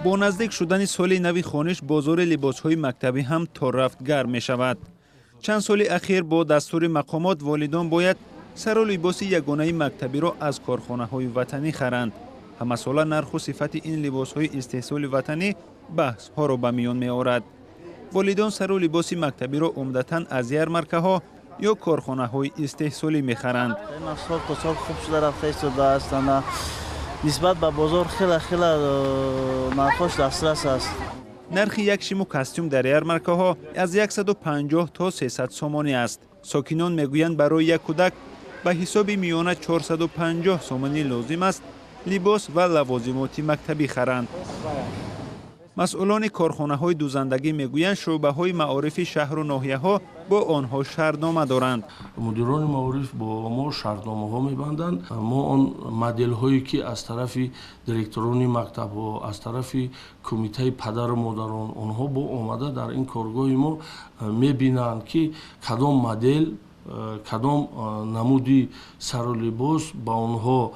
با نزدیک شدن سال نو خوانش بازار لباس‌های مکتبی هم تا رفت گرم می‌شود. چند سال اخیر با دستور مقامات والدان باید سر و لباس یگانه مکتبی را از کارخانه‌های وطنی خرند. همه ساله نرخ و صفت این لباس‌های استحصال وطنی بحث‌ها را به میان می‌آورد. والدان سر و لباس مکتبی را عمدتاً از یارمارکه‌ها یا کارخانه‌های استحصالی می‌خرند. سال تا سال خوب شده رفته ایستاده است. نسبت به بازار خیلی نرخش دسترس است. نرخ یک شیم و کاستوم در یارمارکه‌ها از 150 تا 300 سومانی است. ساکنان میگویند برای یک کودک به حساب میانه 450 سومانی لازم است لباس و لوازمات مکتبی خرند. مسئولان کارخانه‌های دوزندگی میگویند شعبه‌های معارف شهر و ناحیه‌ها با آنها شرطنامه دارند. مدیران معارف با ما شرطنامه‌ها می‌بندند. ما آن مدل‌هایی که از طرف دیرکتوران مکتب‌ها، از طرف کمیته پدر و مادران آنها با آمده در این کارگاه ما می‌بینند که کدام مدل کدام نمودی سر و لباس با آنها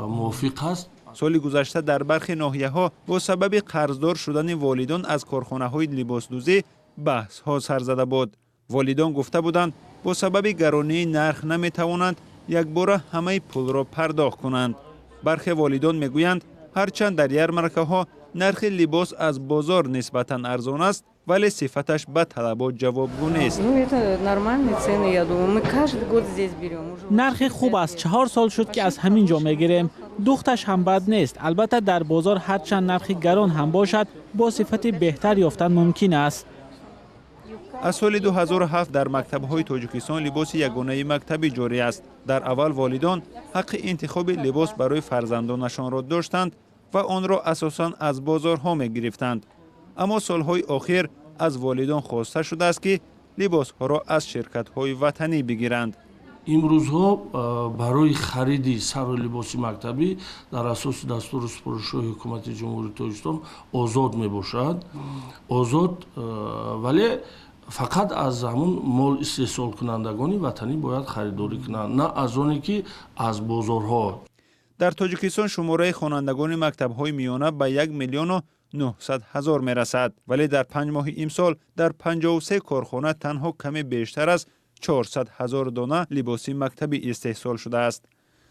موافق است. سال گذشته در برخی ناحیه‌ها با سبب قرضدار شدن والدان از کارخانه‌های لباسدوزی بحث‌ها سر زده بود. والدان گفته بودند با سبب گرانی نرخ نمی‌توانند یک بار همه پول را پرداخت کنند. برخی والدان میگویند هرچند در یارمارکه‌ها نرخ لباس از بازار نسبتاً ارزان است ولی صفتش به طلبات جوابگو نیست. نرخ خوب است. 4 سال شد که از همین جا میگیریم. دختش هم بد نیست. البته در بازار هرچند نرخ گران هم باشد با صفت بهتر یافتن ممکن است. از سال 2007 در مکتب‌های تاجیکستان لباس یگانه مکتبی جاری است. در اول والدان حق انتخاب لباس برای فرزندانشان را داشتند و آن را اساساً از بازارها می‌گرفتند. اما سالهای اخیر از والدان خواسته شده است که لباس‌ها را از شرکت‌های وطنی بگیرند. امروزها برای خرید سر و لباس مکتبی در اساس دستور سپارش‌های حکومت جمهوری تاجیکستان آزاد میباشد. آزاد ولی فقط از همون مال استحصال کنندگان وطنی باید خریداری کنند، نه از آنی که از بازارها. در تاجیکستان شماره خوانندگان مکتب‌های میانه به 1,900,000 میرسد ولی در 5 ماه امسال در 53 کارخانه تنها کمی بیشتر از 400,000 دانه لباس مکتبی استحصال شده است.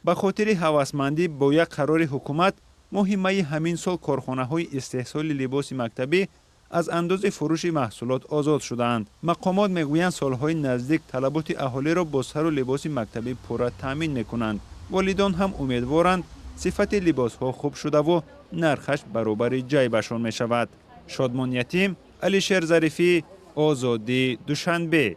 به خاطر هوسمندی با یک قرار حکومت ماه می همین سال کارخانه‌های استحصال لباس مکتبی از انداز فروش محصولات آزاد شدند. مقامات میگویند سالهای نزدیک طلبات اهالی را با سر و لباس مکتبی پورا تامین میکنند. والدان هم امیدوارند صفت لباس‌ها خوب شده و نرخش برابر جیبشان می شود. شادمان یتیم، علیشیر ظریفی، آزادی، دوشنبه.